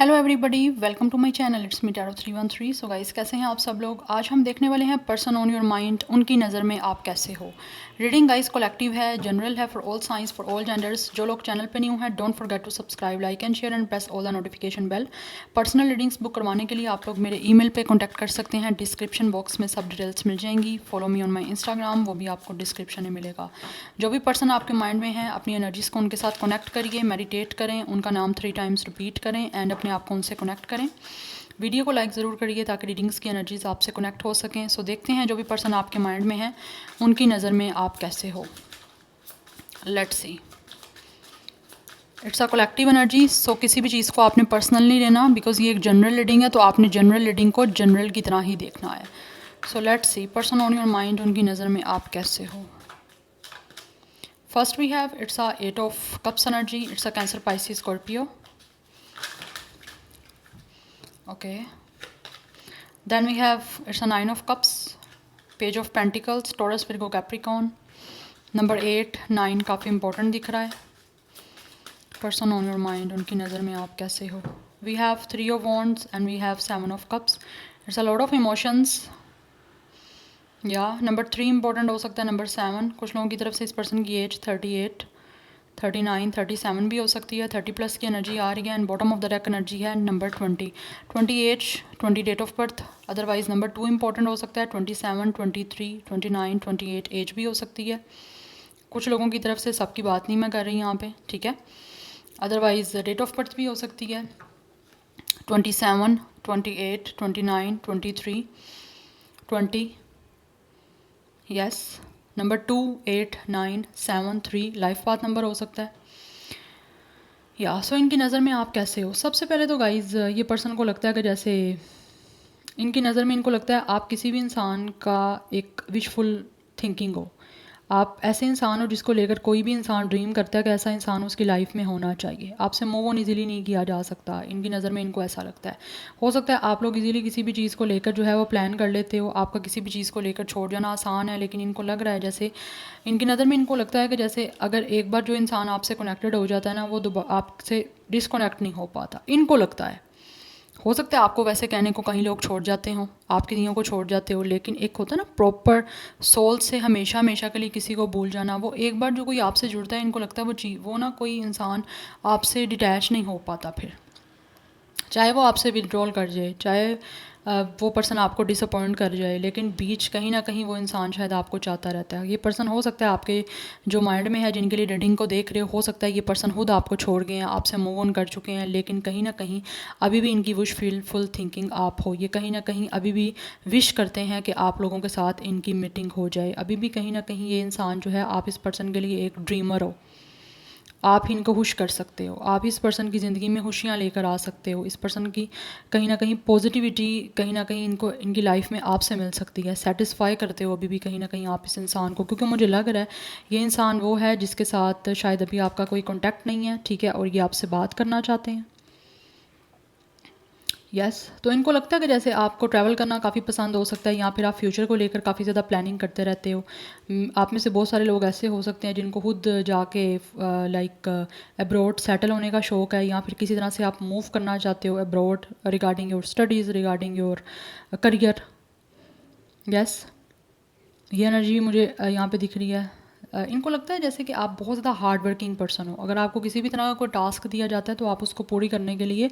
Hello everybody, welcome to my channel. It's me tarot 313। So guys, कैसे हैं आप सब लोग। आज हम देखने वाले हैं पर्सन ऑन योर माइंड, उनकी नज़र में आप कैसे हो। रीडिंग गाइस कलेक्टिव है, जनरल है, for all signs, for all genders. जो लोग चैनल पे न्यू हैं, don't forget to subscribe, like and share and press all the notification bell. Personal readings book करवाने के लिए आप लोग मेरे ईमेल पे कॉन्टैक्ट कर सकते हैं, डिस्क्रिप्शन बॉक्स में सब डिटेल्स मिल जाएंगी। Follow me on my Instagram, वो भी आपको डिस्क्रिप्शन में मिलेगा। जो भी पर्सन आपके माइंड में है, अपनी एनर्जीज़ को उनके साथ कनेक्ट करिए, मेडिटेट करें, उनका नाम 3 टाइम्स रिपीट करें एंड अपने आप को उनसे कनेक्ट करें। वीडियो को लाइक ज़रूर करिए ताकि रीडिंग्स की एनर्जीज आपसे कनेक्ट हो सकें। सो देखते हैं जो भी पर्सन आपके माइंड में है, उनकी नज़र में आप कैसे हो। Let's see, it's a collective energy. So किसी भी चीज़ को आपने पर्सनल नहीं लेना, बिकॉज ये एक जनरल रीडिंग है, तो आपने जनरल रीडिंग को जनरल की तरह ही देखना है। So let's see, person on your mind, उनकी नज़र में आप कैसे हो। First we have, it's a 8 of cups energy. It's a cancer, pisces, scorpio. Okay, then we have, it's a 9 of cups, page of pentacles, Taurus, Virgo, Capricorn. Number 8 9 काफ़ी important दिख रहा है। पर्सन ऑन योर माइंड, उनकी नज़र में आप कैसे हो। We have 3 of wands and we have 7 of cups. It's a lot of emotions. या नंबर 3 इंपॉर्टेंट हो सकता है, नंबर 7। कुछ लोगों की तरफ से इस पर्सन की एज 38, 39, 37 भी हो सकती है। 30 प्लस की एनर्जी आ रही है and bottom of the deck energy है number 20, 20 age, 20 date of birth. Otherwise number 2 important हो सकता है, 27, 23, 29, 28 एज भी हो सकती है। कुछ लोगों की तरफ से सबकी बात नहीं मैं कर रही यहाँ पे, ठीक है। अदरवाइज डेट ऑफ बर्थ भी हो सकती है 27, 28, 29, 23, 20। Yes, number 2, 8, 9, 7, 3 life path number हो सकता है। या सो इनकी नज़र में आप कैसे हो। सबसे पहले तो गाइज़, ये पर्सन को लगता है कि जैसे इनकी नज़र में इनको लगता है आप किसी भी इंसान का एक विशफुल थिंकिंग हो। आप ऐसे इंसान हो जिसको लेकर कोई भी इंसान ड्रीम करता है कि ऐसा इंसान उसकी लाइफ में होना चाहिए। आपसे मूव ऑन ईजिली नहीं किया जा सकता, इनकी नज़र में इनको ऐसा लगता है। हो सकता है आप लोग इजीली किसी भी चीज़ को लेकर जो है वो प्लान कर लेते हो, आपका किसी भी चीज़ को लेकर छोड़ जाना आसान है, लेकिन इनको लग रहा है जैसे, इनकी नज़र में इनको लगता है कि जैसे अगर एक बार जो इंसान आपसे कनेक्टेड हो जाता है ना, वो दोबारा आपसे डिसकनेक्ट नहीं हो पाता, इनको लगता है। हो सकता है आपको वैसे कहने को कहीं लोग छोड़ जाते हो, आप किसी को छोड़ जाते हो, लेकिन एक होता है ना प्रॉपर सोल से हमेशा हमेशा के लिए किसी को भूल जाना। वो एक बार जो कोई आपसे जुड़ता है, इनको लगता है वो ना कोई इंसान आपसे डिटैच नहीं हो पाता फिर, चाहे वो आपसे विड्रॉल कर जाए, चाहे वो पर्सन आपको डिसअपॉइंट कर जाए, लेकिन बीच कहीं ना कहीं वो इंसान शायद आपको चाहता रहता है। ये पर्सन हो सकता है आपके जो माइंड में है, जिनके लिए रीडिंग को देख रहे हो सकता है ये पर्सन खुद आपको छोड़ गए हैं, आपसे मूव ऑन कर चुके हैं, लेकिन कहीं ना कहीं अभी भी इनकी विश फुल थिंकिंग आप हो। ये कहीं ना कहीं अभी भी विश करते हैं कि आप लोगों के साथ इनकी मीटिंग हो जाए। अभी भी कहीं ना कहीं ये इंसान जो है, आप इस पर्सन के लिए एक ड्रीमर हो, आप इनको खुश कर सकते हो, आप इस पर्सन की ज़िंदगी में खुशियाँ लेकर आ सकते हो। इस पर्सन की कहीं ना कहीं पॉजिटिविटी कहीं ना कहीं इनको इनकी लाइफ में आपसे मिल सकती है। सेटिस्फाई करते हो अभी भी कहीं ना कहीं आप इस इंसान को, क्योंकि मुझे लग रहा है ये इंसान वो है जिसके साथ शायद अभी आपका कोई कॉन्टैक्ट नहीं है, ठीक है, और ये आपसे बात करना चाहते हैं। यस, तो इनको लगता है कि जैसे आपको ट्रैवल करना काफ़ी पसंद हो सकता है, या फिर आप फ्यूचर को लेकर काफ़ी ज़्यादा प्लानिंग करते रहते हो। आप में से बहुत सारे लोग ऐसे हो सकते हैं जिनको खुद जाके लाइक अब्रॉड सेटल होने का शौक़ है, या फिर किसी तरह से आप मूव करना चाहते हो abroad regarding your studies, regarding your career. Yes, ये एनर्जी भी मुझे यहाँ पे दिख रही है। इनको लगता है जैसे कि आप बहुत ज़्यादा हार्ड वर्किंग पर्सन हो। अगर आपको किसी भी तरह का कोई टास्क दिया जाता है तो आप उसको पूरी करने के लिए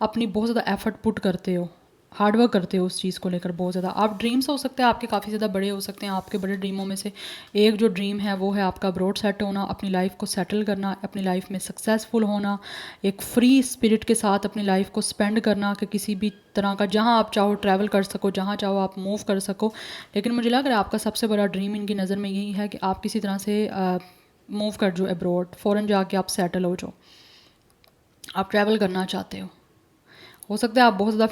अपनी बहुत ज़्यादा एफर्ट पुट करते हो, हार्ड वर्क करते हो उस चीज़ को लेकर बहुत ज़्यादा। आप ड्रीम्स हो सकते हैं आपके काफ़ी ज़्यादा बड़े हो सकते हैं। आपके बड़े ड्रीमों में से एक जो ड्रीम है वो है आपका अब्रॉड सेट होना, अपनी लाइफ को सेटल करना, अपनी लाइफ में सक्सेसफुल होना, एक फ्री स्पिरिट के साथ अपनी लाइफ को स्पेंड करना, कि किसी भी तरह का जहाँ आप चाहो ट्रैवल कर सको, जहाँ चाहो आप मूव कर सको। लेकिन मुझे लग रहा है आपका सबसे बड़ा ड्रीम इनकी नज़र में यही है कि आप किसी तरह से मूव कर जाओ अब्रॉड, फ़ॉरेन जाके आप सेटल हो जाओ, आप ट्रैवल करना चाहते हो सकता है आप बहुत ज़्यादा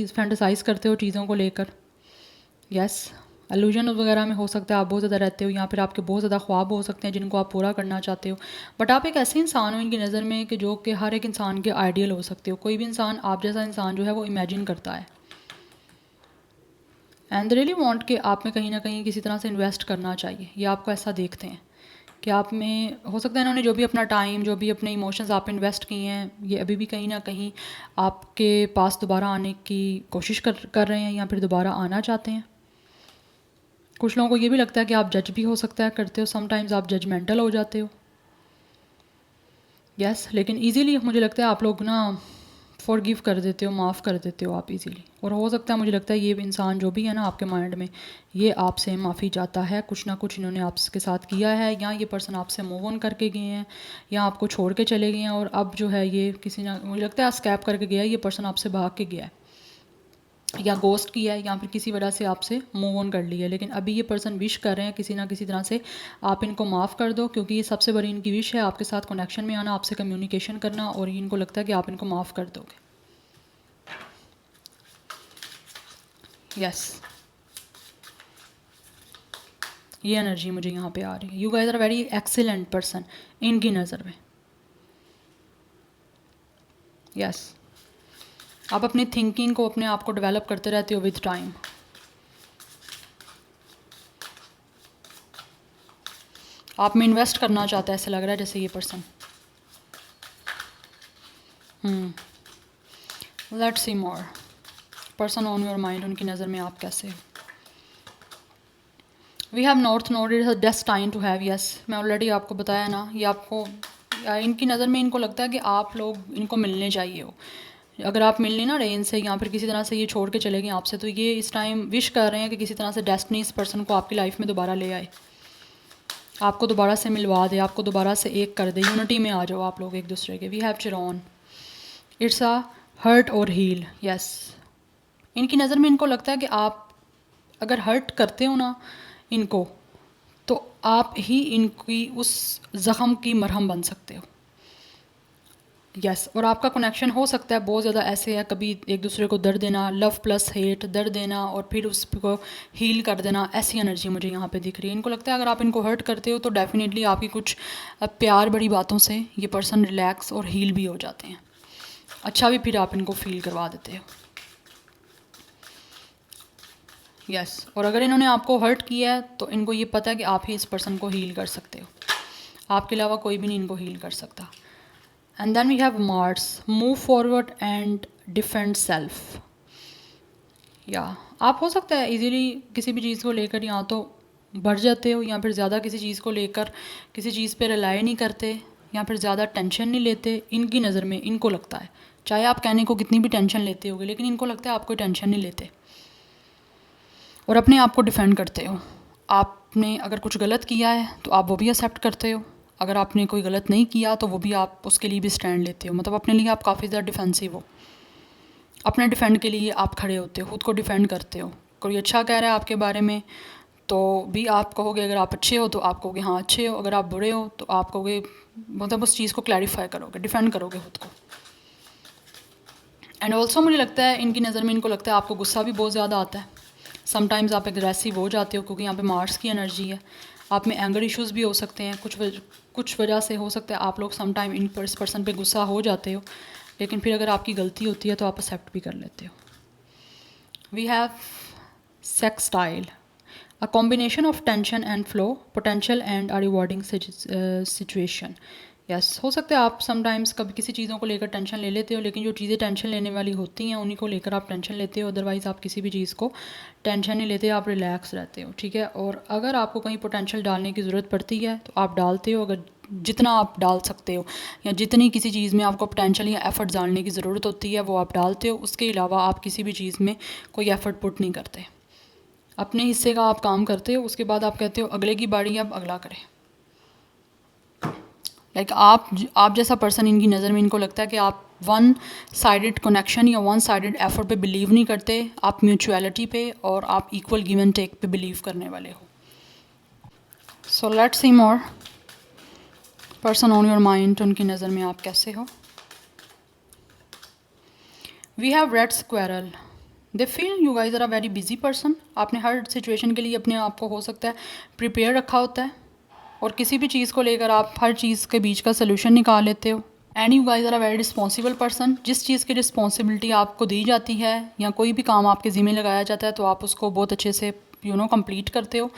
फैंटेसाइज करते हो चीज़ों को लेकर। यस, एल्यूजन वगैरह में हो सकता है आप बहुत ज़्यादा रहते हो, या फिर आपके बहुत ज़्यादा ख्वाब हो सकते हैं जिनको आप पूरा करना चाहते हो। बट आप एक ऐसे इंसान हो इनकी नज़र में कि जो कि हर एक इंसान के आइडियल हो सकते हो। कोई भी इंसान आप जैसा इंसान जो है वो इमेजिन करता है, एंड दे रियली वांट कि आप में कहीं ना कहीं किसी तरह से इन्वेस्ट करना चाहिए, ये आपको ऐसा देखते हैं। कि आप में हो सकता है इन्होंने जो भी अपना टाइम, जो भी अपने इमोशंस आप इन्वेस्ट किए हैं, ये अभी भी कहीं ना कहीं आपके पास दोबारा आने की कोशिश कर रहे हैं या फिर दोबारा आना चाहते हैं। कुछ लोगों को ये भी लगता है कि आप जज भी हो सकता है करते हो, समटाइम्स आप जजमेंटल हो जाते हो। यस, लेकिन इजीली मुझे लगता है आप लोग ना फॉरगिव कर देते हो, माफ़ कर देते हो आप इजीली। और हो सकता है मुझे लगता है ये इंसान जो भी है ना आपके माइंड में, ये आपसे माफ़ी चाहता है, कुछ ना कुछ इन्होंने आपके साथ किया है, या ये पर्सन आपसे मूव ऑन करके गए हैं, या आपको छोड़ के चले गए हैं और अब जो है ये किसी ना, मुझे लगता है स्कैप करके गया है, ये पर्सन आपसे भाग के गया है या गोस्ट किया है या फिर किसी वजह से आपसे मूव ऑन कर लिया है। लेकिन अभी ये पर्सन विश कर रहे हैं किसी ना किसी तरह से आप इनको माफ़ कर दो, क्योंकि ये सबसे बड़ी इनकी विश है आपके साथ कनेक्शन में आना, आपसे कम्युनिकेशन करना, और इनको लगता है कि आप इनको माफ़ कर दोगे। यस, ये एनर्जी मुझे यहाँ पे आ रही है। You guys are very excellent person इनकी नज़र में। यस, आप अपनी थिंकिंग को, अपने आप को डेवलप करते रहते हो विद टाइम। आप में इन्वेस्ट करना चाहता है ऐसे लग रहा है जैसे ये person. Let's see more person on your mind, उनकी नज़र में आप कैसे हो। We have north node, it is destine to have. Yes, मैं ऑलरेडी आपको बताया ना, ये आपको इनकी नज़र में इनको लगता है कि आप लोग इनको मिलने चाहिए हो। अगर आप मिलने ना रहे इनसे या फिर किसी तरह से ये छोड़ के चले गए आपसे, तो ये इस टाइम विश कर रहे हैं कि किसी तरह से डेस्टिनी इस पर्सन को आपकी लाइफ में दोबारा ले आए, आपको दोबारा से मिलवा दे, आपको दोबारा से एक कर दे, यूनिटी में आ जाओ आप लोग एक दूसरे के। We have Chiron, it's a hurt or heal. Yes, इनकी नज़र में इनको लगता है कि आप अगर हर्ट करते हो ना इनको, तो आप ही इनकी उस ज़ख़म की मरहम बन सकते हो। यस, और आपका कनेक्शन हो सकता है बहुत ज़्यादा ऐसे है, कभी एक दूसरे को दर्द देना, लव प्लस हेट, दर्द देना और फिर उसको हील कर देना, ऐसी एनर्जी मुझे यहाँ पे दिख रही है। इनको लगता है अगर आप इनको हर्ट करते हो तो डेफिनेटली आपकी कुछ प्यार बड़ी बातों से ये पर्सन रिलैक्स और हील भी हो जाते हैं, अच्छा भी फिर आप इनको फील करवा देते हो। यस, और अगर इन्होंने आपको हर्ट किया है तो इनको ये पता है कि आप ही इस पर्सन को हील कर सकते हो, आपके अलावा कोई भी नहीं इनको हील कर सकता। And then we have Mars, move forward and defend self. या आप हो सकता है इजीली किसी भी चीज़ को लेकर या तो बढ़ जाते हो या फिर ज़्यादा किसी चीज़ को लेकर किसी चीज़ पे रिलाई नहीं करते या फिर ज़्यादा टेंशन नहीं लेते। इनकी नज़र में इनको लगता है, चाहे आप कहने को कितनी भी टेंशन लेते होगे, लेकिन इनको लगता है आप कोई टेंशन नहीं लेते और अपने आप को डिफेंड करते हो। आपने अगर कुछ गलत किया है तो आप वो भी एक्सेप्ट करते हो, अगर आपने कोई गलत नहीं किया तो वो भी आप उसके लिए भी स्टैंड लेते हो। मतलब अपने लिए आप काफ़ी ज़्यादा डिफेंसिव हो, अपने डिफेंड के लिए आप खड़े होते हो, खुद को डिफेंड करते हो। कोई अच्छा कह रहा है आपके बारे में तो भी आप कहोगे, अगर आप अच्छे हो तो आप कहोगे हाँ अच्छे हो, अगर आप बुरे हो तो आप कहोगे, मतलब उस चीज़ को क्लैरिफाई करोगे, डिफेंड करोगे खुद को। एंड ऑल्सो मुझे लगता है इनकी नज़र में इनको लगता है आपको गुस्सा भी बहुत ज़्यादा आता है, समटाइम्स आप एग्रेसिव हो जाते हो क्योंकि यहाँ पे मार्स की एनर्जी है। आप में एंगर इश्यूज़ भी हो सकते हैं, कुछ वजह से हो सकता है आप लोग समटाइम इस पर्सन पे गुस्सा हो जाते हो, लेकिन फिर अगर आपकी गलती होती है तो आप एक्सेप्ट भी कर लेते हो। We have sextile, a combination of tension and flow, potential and a rewarding situation. Yes, हो सकता है आप समटाइम्स कभी किसी चीज़ों को लेकर टेंशन ले लेते हो, लेकिन जो चीज़ें टेंशन लेने वाली होती हैं उन्हीं को लेकर आप टेंशन लेते हो, अदरवाइज़ आप किसी भी चीज़ को टेंशन नहीं लेते, आप रिलैक्स रहते हो। ठीक है, और अगर आपको कहीं पोटेंशियल डालने की ज़रूरत पड़ती है तो आप डालते हो, अगर जितना आप डाल सकते हो या जितनी किसी चीज़ में आपको पोटेंशियल या एफ़र्ट डालने की ज़रूरत होती है वो आप डालते हो, उसके अलावा आप किसी भी चीज़ में कोई एफ़र्ट पुट नहीं करते। अपने हिस्से का आप काम करते हो, उसके बाद आप कहते हो अगले की बारी अब अगला करे। लाइक आप जैसा पर्सन इनकी नज़र में इनको लगता है कि आप वन साइडेड कनेक्शन या वन साइडेड एफर्ट पे बिलीव नहीं करते, आप म्यूचुअलिटी पे और आप इक्वल गिव एंड टेक पे बिलीव करने वाले हो। So let's see more person on your mind, उनकी नज़र में आप कैसे हो। We have red squirrel, they feel you guys are a very busy person. आपने हर सिचुएशन के लिए अपने आप को हो सकता है प्रिपेयर रखा होता है और किसी भी चीज़ को लेकर आप हर चीज़ के बीच का सोल्यूशन निकाल लेते हो। And you guys are a very responsible person, जिस चीज़ की रिस्पॉन्सिबिलिटी आपको दी जाती है या कोई भी काम आपके ज़िम्मे लगाया जाता है तो आप उसको बहुत अच्छे से कंप्लीट करते हो।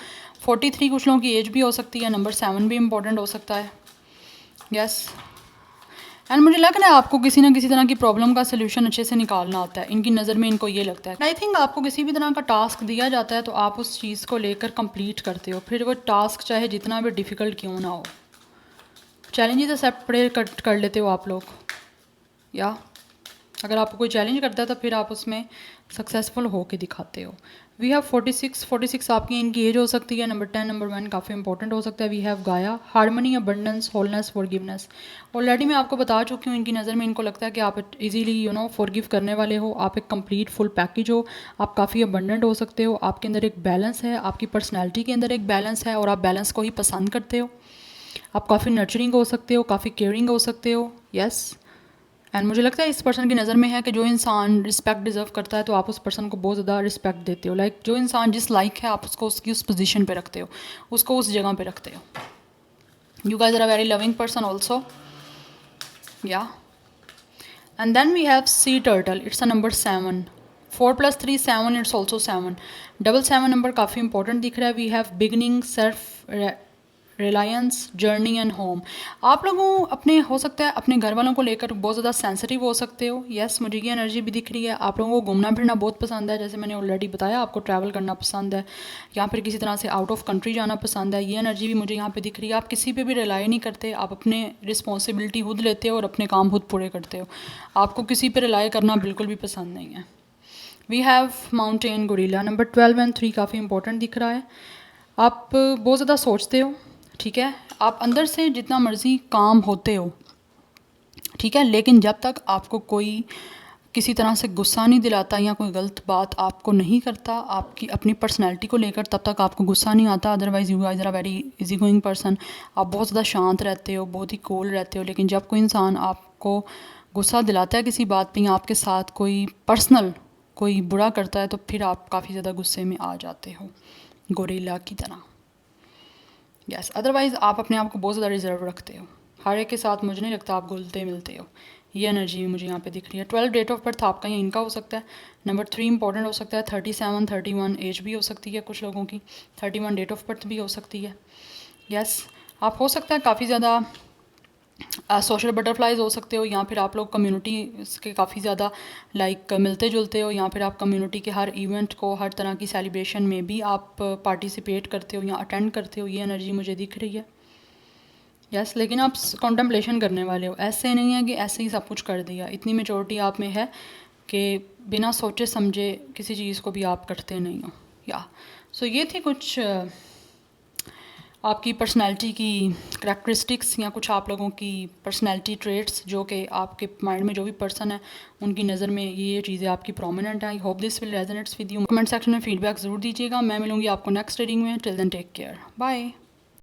43 कुछ लोगों की एज भी हो सकती है। नंबर 7 भी इम्पोर्टेंट हो सकता है। यस, एंड मुझे लग रहा है आपको किसी ना किसी तरह की प्रॉब्लम का सलूशन अच्छे से निकालना आता है। इनकी नज़र में इनको ये लगता है। आई थिंक आपको किसी भी तरह का टास्क दिया जाता है तो आप उस चीज़ को लेकर कंप्लीट करते हो, फिर वो टास्क चाहे जितना भी डिफ़िकल्ट क्यों ना हो। चैलेंजेस एक्सेप्ट कर लेते हो आप लोग, या अगर आपको कोई चैलेंज करता है तो फिर आप उसमें सक्सेसफुल हो के दिखाते हो। वी हैव 46 आपकी इनकी एज हो सकती है। नंबर 10 नंबर 1 काफ़ी इंपॉर्टेंट हो सकता है। वी हैव गाया, harmony, abundance, wholeness, forgiveness. Already मैं आपको बता चुकी हूँ, इनकी नज़र में इनको लगता है कि आप इजीली फॉरगिव करने वाले हो, आप एक कंप्लीट फुल पैकेज हो, आप काफ़ी अबंडेंट हो सकते हो, आपके अंदर एक बैलेंस है, आपकी पर्सनैलिटी के अंदर एक बैलेंस है और आप बैलेंस को ही पसंद करते हो। आप काफ़ी नर्चरिंग हो सकते हो, काफ़ी केयरिंग हो सकते हो। यस, एंड मुझे लगता है इस पर्सन की नज़र में है कि जो इंसान रिस्पेक्ट डिज़र्व करता है तो आप उस पर्सन को बहुत ज़्यादा रिस्पेक्ट देते हो। लाइक जो इंसान जिस लाइक है आप उसको उसकी उस पोजीशन पे रखते हो, उसको उस जगह पे रखते हो। You guys are a very loving person also, yeah. And then we have sea turtle, it's a number 7। 4 + 3 7, it's also 7। 7 number काफ़ी इंपॉर्टेंट दिख रहा है। We have beginning, self reliance, journey and home. आप लोगों अपने हो सकता है अपने घर वालों को लेकर बहुत ज़्यादा सेंसिटिव हो सकते हो। यस, मुझे ये एनर्जी भी दिख रही है। आप लोगों को घूमना फिरना बहुत पसंद है, जैसे मैंने ऑलरेडी बताया, आपको ट्रैवल करना पसंद है या फिर किसी तरह से आउट ऑफ कंट्री जाना पसंद है। ये एनर्जी भी मुझे यहाँ पे दिख रही है। आप किसी पे भी रिलाई नहीं करते, आप अपने रिस्पॉन्सिबिलिटी खुद लेते हो और अपने काम खुद पूरे करते हो। आपको किसी पर रिलाई करना बिल्कुल भी पसंद नहीं है। We have mountain, gorilla. Number 12 and 3 काफ़ी इंपॉर्टेंट दिख रहा है। आप बहुत ज़्यादा सोचते हो, ठीक है, आप अंदर से जितना मर्ज़ी काम होते हो, ठीक है, लेकिन जब तक आपको कोई किसी तरह से गुस्सा नहीं दिलाता या कोई गलत बात आपको नहीं करता आपकी अपनी पर्सनैलिटी को लेकर, तब तक आपको गुस्सा नहीं आता। Otherwise you guys are a very easy going person. आप बहुत ज़्यादा शांत रहते हो, बहुत ही कूल रहते हो, लेकिन जब कोई इंसान आपको गुस्सा दिलाता है किसी बात पे या आपके साथ कोई पर्सनल कोई बुरा करता है तो फिर आप काफ़ी ज़्यादा गुस्से में आ जाते हो, गोरिल्ला की तरह। यस, अदरवाइज़ आप अपने आप को बहुत ज़्यादा रिजर्व रखते हो, हर एक के साथ मुझे नहीं लगता आप घुलते मिलते हो। ये एनर्जी मुझे यहाँ पे दिख रही है। 12 डेट ऑफ बर्थ आपका या इनका हो सकता है। नंबर 3 इंपॉर्टेंट हो सकता है। 37 31 एज भी हो सकती है कुछ लोगों की। 31 डेट ऑफ बर्थ भी हो सकती है। यस, आप हो सकता है काफ़ी ज़्यादा सोशल बटरफ्लाइज हो सकते हो, या फिर आप लोग कम्युनिटी के काफ़ी ज़्यादा लाइक मिलते जुलते हो, या फिर आप कम्युनिटी के हर इवेंट को, हर तरह की सेलिब्रेशन में भी आप पार्टिसिपेट करते हो या अटेंड करते हो। ये एनर्जी मुझे दिख रही है। यस, लेकिन आप कॉन्टम्पलेशन करने वाले हो, ऐसे नहीं है कि ऐसे ही सब कुछ कर दिया। इतनी मेचोरिटी आप में है कि बिना सोचे समझे किसी चीज़ को भी आप करते नहीं हो। या सो ये थी कुछ आपकी पर्सनैलिटी की करैक्टरिस्टिक्स या कुछ आप लोगों की पर्सनैलिटी ट्रेट्स जो कि आपके माइंड में जो भी पर्सन है उनकी नज़र में ये चीज़ें आपकी प्रोमिनेंट है। I hope this will resonates with you. Comment section में फीडबैक ज़रूर दीजिएगा। मैं मिलूंगी आपको नेक्स्ट रीडिंग में। Till then take care, bye.